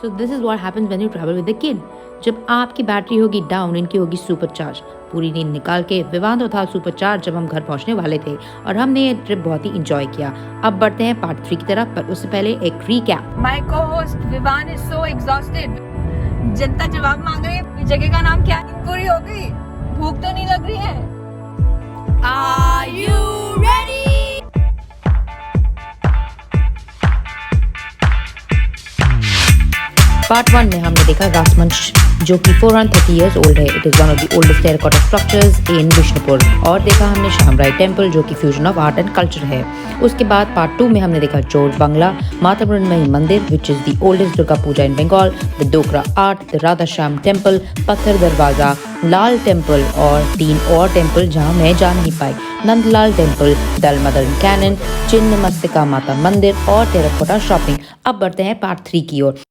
So this is what happens when you travel with the kid. जब आपकी battery होगी down, इनकी होगी सुपर चार्ज। पूरी नींद निकाल के विवान तो था सुपर चार्ज जब हम घर पहुंचने वाले थे और हमने ये ट्रिप बहुत ही इंजॉय किया। अब बढ़ते हैं पार्ट 3 की तरफ, पर उससे पहले एक recap. My co-host Vivaan is so exhausted. जनता जवाब मांग रही है, जगह का नाम क्या है? पूरी हो गई, भूख तो नहीं लग रही है? Are you ready? पार्ट 1 में हमने देखा रासमंच, जो कि 430 ईयर्स ओल्ड है। It is one of the oldest terracotta structures in Bishnupur. और देखा हमने शामराई टेम्पल, जो कि fusion of art and culture है। उसके बाद पार्ट 2 में हमने देखा चोर बंगला, Mata Mrinmoyee Mandir which is the oldest Durga Puja in Bengal, the Dokra art, the Radha Shyam temple, Pathar Darwaza, Lal temple और 3 और टेम्पल जहाँ मैं जा नहीं पाई, नंदलाल टेम्पल, दल मदन कैनन, चिन्ह मस्तिका माता मंदिर और टेराकोटा शॉपिंग। अब बढ़ते हैं पार्ट 3 की ओर।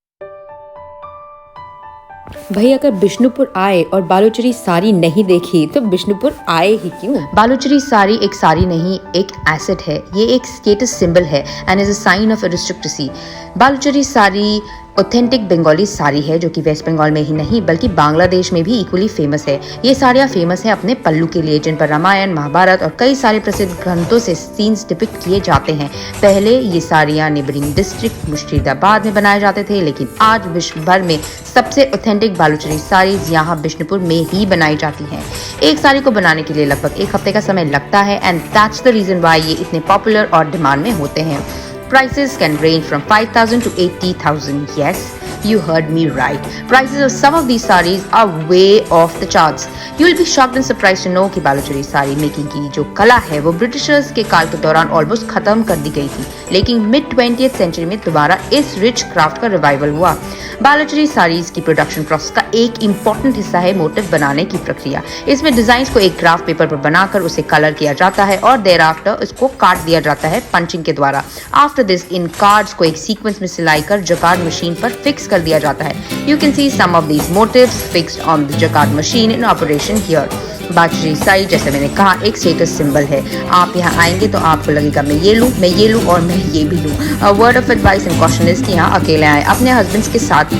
भाई अगर बिष्णुपुर आए और बालूचरी साड़ी नहीं देखी तो बिष्णुपुर आए ही क्यों? बालूचरी साड़ी एक साड़ी नहीं, एक एसेट है। ये एक स्टेटस सिंबल है and is a sign of aristocracy. Baluchari sari authentic Bengali sari है, जो कि वेस्ट बंगाल में ही नहीं बल्कि बांग्लादेश में भी इक्वली फेमस है। ये साड़ियाँ फेमस है अपने पल्लू के लिए, जिन पर रामायण, महाभारत और कई सारे प्रसिद्ध ग्रंथों से सीन्स डिपिक्ट किए जाते हैं। पहले ये साड़ियाँ नेबरिंग डिस्ट्रिक्ट मुर्शिदाबाद में बनाए जाते थे, लेकिन आज विश्व भर में सबसे ऑथेंटिक बालूचरी साड़ीज यहाँ बिष्णुपुर में ही बनाई जाती हैं। एक साड़ी को बनाने के लिए लगभग 1 हफ्ते का समय लगता है and that's the reason why ये इतने पॉपुलर और डिमांड में होते हैं। Prices can range from 5,000 to 80,000. Yes, you heard me right. Prices of some of these sarees are way off the charts. You will be shocked and surprised to know कि Baluchari sari making की जो कला है वो Britishers के काल के दौरान ऑलमोस्ट खत्म कर दी गई थी, लेकिन मिड 20th सेंचुरी में दोबारा इस रिच क्राफ्ट का रिवाइवल हुआ। बालूचरी साड़ीज की प्रोडक्शन प्रोसेस का एक इम्पोर्टेंट हिस्सा है मोटिव बनाने की प्रक्रिया। इसमें डिजाइन को एक ग्राफ पेपर पर बनाकर उसे कलर किया जाता है और देर आफ्टर इसको काट दिया जाता है पंचिंग के द्वारा। आफ्टर दिस इन कार्ड्स को एक सीक्वेंस में सिलाई कर जकार्ड मशीन पर फिक्स कर दिया जाता है। You can see some of these motifs fixed on the jacquard machine in operation here. Baluchari sari जैसे मैंने कहा एक स्टेटस सिंबल है। आप यहाँ आएंगे तो आपको लगेगा मैं ये लूँ और मैं ये भी लूँ। Word of advice and caution is कि यहाँ अकेले आए, अपने हस्बैंड्स के साथ।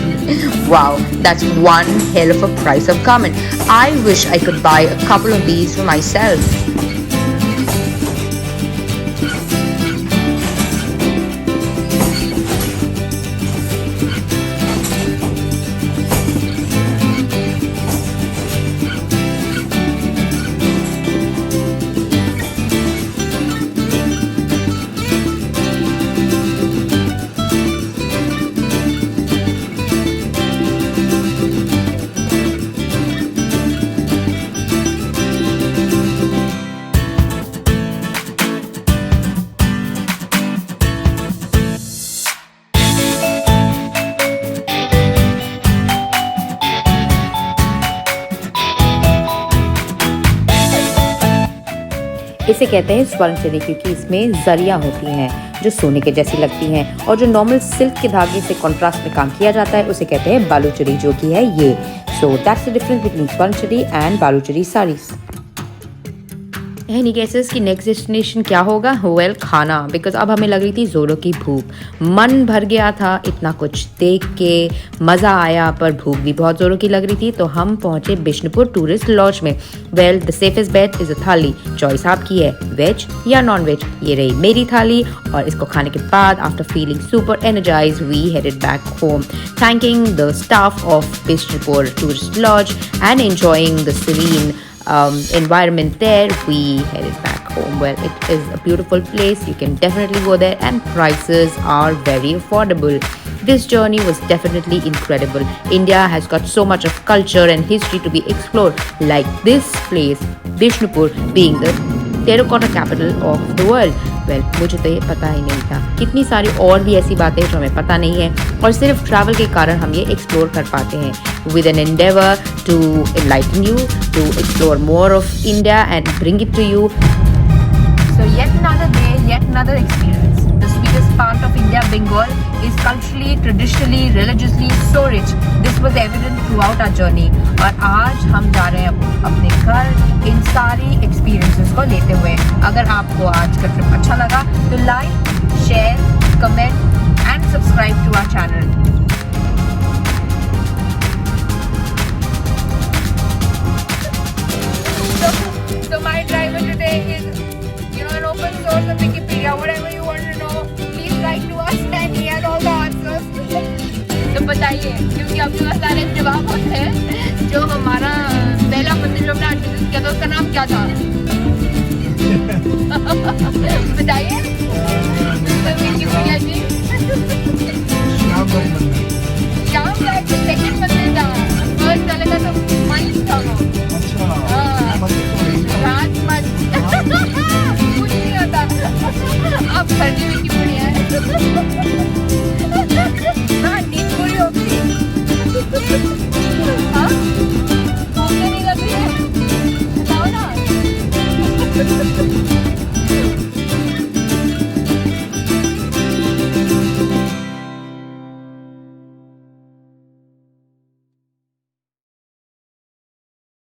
Wow, that's one hell of a price of garment. I wish I could buy a couple of these for myself. इसे कहते हैं स्वर्ण चरी क्योंकि इसमें जरियां होती हैं जो सोने के जैसी लगती हैं, और जो नॉर्मल सिल्क के धागे से कॉन्ट्रास्ट में काम किया जाता है उसे कहते हैं बालूचरी, जो कि है ये। So that's the difference between स्वर्ण चरी and Baluchari saris. Any guesses कि नेक्स्ट डेस्टिनेशन क्या होगा? वेल, खाना, बिकॉज अब हमें लग रही थी जोरों की भूख। मन भर गया था इतना कुछ देख के, मज़ा आया, पर भूख भी बहुत जोरों की लग रही थी, तो हम पहुंचे बिष्णुपुर टूरिस्ट लॉज में। Well, the safest bet is a thali. Choice आपकी है, वेज या नॉन वेज। ये रही मेरी थाली, और इसको खाने के बाद after feeling super energise we headed back home, thanking the staff of Bishnupur tourist lodge and enjoying the serene environment there. We headed back home. Well, it is a beautiful place. You can definitely go there, and prices are very affordable. This journey was definitely incredible. India has got so much of culture and history to be explored, like this place, Bishnupur, being the terracotta capital of the world. Well, मुझे तो ये पता ही नहीं था। कितनी सारी और भी ऐसी बातें जो हमें पता नहीं है, और सिर्फ ट्रैवल के कारण हम ये एक्सप्लोर कर पाते हैं। With an endeavor to enlighten you, to explore more of India and bring it to you. So yet another day, yet another experience. The sweetest part of India, Bengal, is culturally, traditionally, religiously so rich. This was evident throughout our journey. और आज हम जा रहे हैं अपने घर इन सारी experiences को लेते हुए। अगर आपको आज का ट्रिप अच्छा लगा तो like, share, comment and subscribe to our channel. So my driver today is, an open source of Wikipedia. Whatever you want to know, please write to us and he has all the answers. तो बताइए, क्योंकि आपके पास सारे जवाब होते हैं। जो हमारा पहला मंदिर जो हमने आज विजिट किया था उसका नाम क्या था? बताइए।